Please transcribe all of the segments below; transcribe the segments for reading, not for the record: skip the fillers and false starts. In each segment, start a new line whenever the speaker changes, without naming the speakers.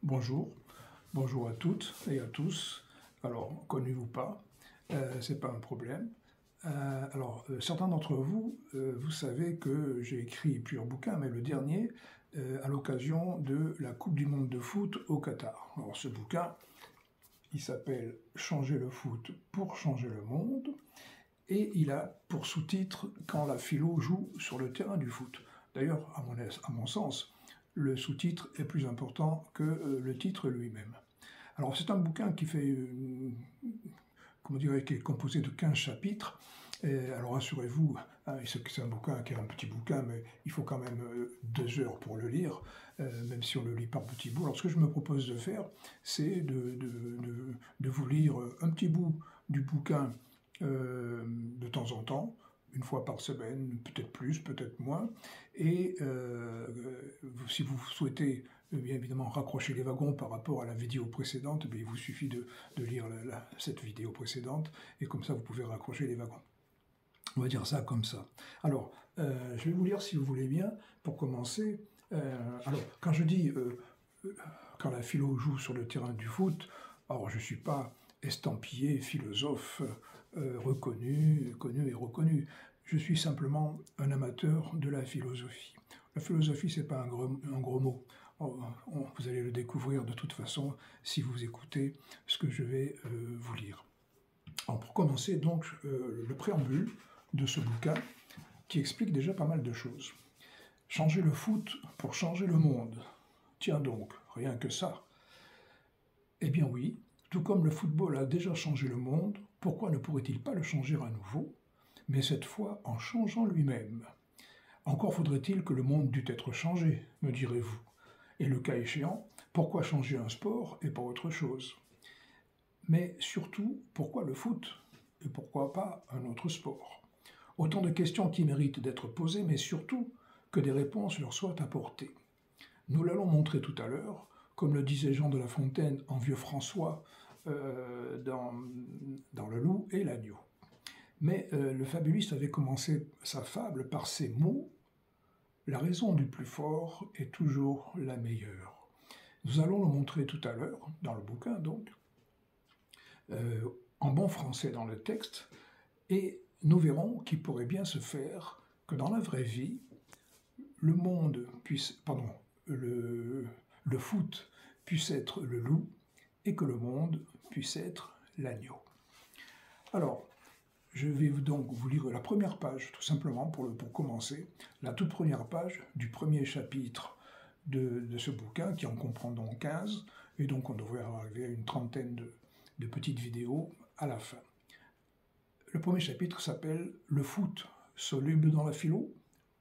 Bonjour, bonjour à toutes et à tous. Alors, connus ou pas, c'est pas un problème. Certains d'entre vous, vous savez que j'ai écrit plusieurs bouquins, mais le dernier à l'occasion de la Coupe du Monde de foot au Qatar. Alors, ce bouquin, il s'appelle « Changer le foot pour changer le monde » et il a pour sous-titre « Quand la philo joue sur le terrain du foot ». D'ailleurs, à mon sens, le sous-titre est plus important que le titre lui-même. Alors c'est un bouquin qui fait, comment dirais, qui est composé de 15 chapitres. Alors rassurez-vous, hein, c'est un bouquin qui est un petit bouquin, mais il faut quand même 2 heures pour le lire, même si on le lit par petits bouts. Alors ce que je me propose de faire, c'est de vous lire un petit bout du bouquin de temps en temps, une fois par semaine, peut-être plus, peut-être moins. Et si vous souhaitez bien évidemment raccrocher les wagons par rapport à la vidéo précédente, il vous suffit de lire cette vidéo précédente, et comme ça vous pouvez raccrocher les wagons. On va dire ça comme ça. Alors, je vais vous lire si vous voulez bien, pour commencer. Alors, quand je dis quand la philo joue sur le terrain du foot, alors je ne suis pas estampillé, philosophe, connu et reconnu. Je suis simplement un amateur de la philosophie. La philosophie, c'est pas un gros mot. Vous allez le découvrir de toute façon si vous écoutez ce que je vais vous lire. Alors pour commencer, donc, le préambule de ce bouquin qui explique déjà pas mal de choses. Changer le foot pour changer le monde. Tiens donc, rien que ça. Eh bien oui, tout comme le football a déjà changé le monde, pourquoi ne pourrait-il pas le changer à nouveau, mais cette fois en changeant lui-même? Encore faudrait-il que le monde dût être changé, me direz-vous. Et le cas échéant, pourquoi changer un sport et pas autre chose? Mais surtout, pourquoi le foot? Et pourquoi pas un autre sport? Autant de questions qui méritent d'être posées, mais surtout que des réponses leur soient apportées. Nous l'allons montrer tout à l'heure, comme le disait Jean de La Fontaine en Vieux François dans Le Loup et l'Agneau. Mais le fabuliste avait commencé sa fable par ces mots: « La raison du plus fort est toujours la meilleure ». Nous allons le montrer tout à l'heure, dans le bouquin donc, en bon français dans le texte, et nous verrons qu'il pourrait bien se faire que dans la vraie vie, le foot puisse être le loup et que le monde puisse être l'agneau. Alors, je vais donc vous lire la première page, tout simplement, pour commencer, la toute première page du premier chapitre de ce bouquin, qui en comprend donc 15, et donc on devrait arriver à une trentaine de petites vidéos à la fin. Le premier chapitre s'appelle « Le foot, soluble dans la philo ?»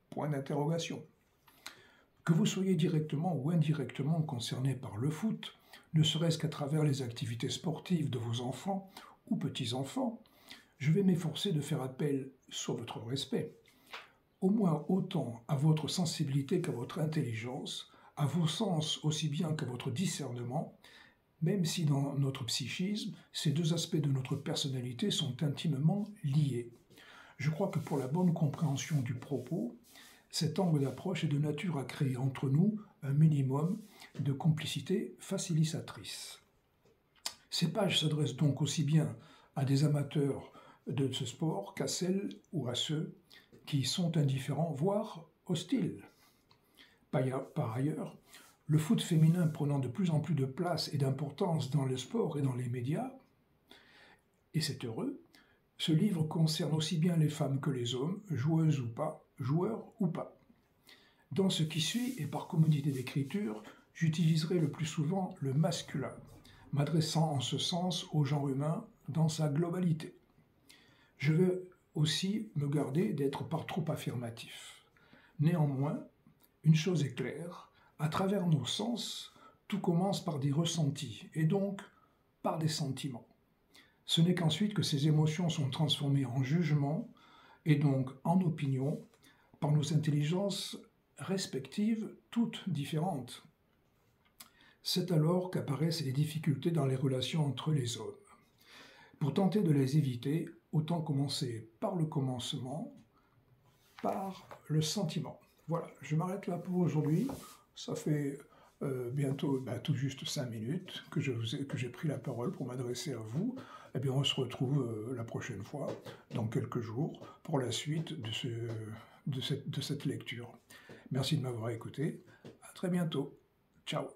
Point d'interrogation. Que vous soyez directement ou indirectement concerné par le foot, ne serait-ce qu'à travers les activités sportives de vos enfants ou petits-enfants, je vais m'efforcer de faire appel, sur votre respect, au moins autant à votre sensibilité qu'à votre intelligence, à vos sens aussi bien qu'à votre discernement, même si dans notre psychisme, ces deux aspects de notre personnalité sont intimement liés. Je crois que pour la bonne compréhension du propos, cet angle d'approche est de nature à créer entre nous un minimum de complicité facilitatrice. Ces pages s'adressent donc aussi bien à des amateurs de ce sport qu'à celles ou à ceux qui sont indifférents, voire hostiles. Par ailleurs, le foot féminin prenant de plus en plus de place et d'importance dans le sport et dans les médias, et c'est heureux, ce livre concerne aussi bien les femmes que les hommes, joueuses ou pas, joueurs ou pas. Dans ce qui suit, et par commodité d'écriture, j'utiliserai le plus souvent le masculin, m'adressant en ce sens au genre humain dans sa globalité. Je vais aussi me garder d'être par trop affirmatif. Néanmoins, une chose est claire, à travers nos sens, tout commence par des ressentis, et donc par des sentiments. Ce n'est qu'ensuite que ces émotions sont transformées en jugement, et donc en opinion, par nos intelligences respectives, toutes différentes. C'est alors qu'apparaissent les difficultés dans les relations entre les hommes. Pour tenter de les éviter, autant commencer par le commencement, par le sentiment. Voilà, je m'arrête là pour aujourd'hui. Ça fait bientôt, tout juste 5 minutes que j'ai pris la parole pour m'adresser à vous. Eh bien, on se retrouve la prochaine fois, dans quelques jours, pour la suite de cette lecture. Merci de m'avoir écouté. À très bientôt. Ciao.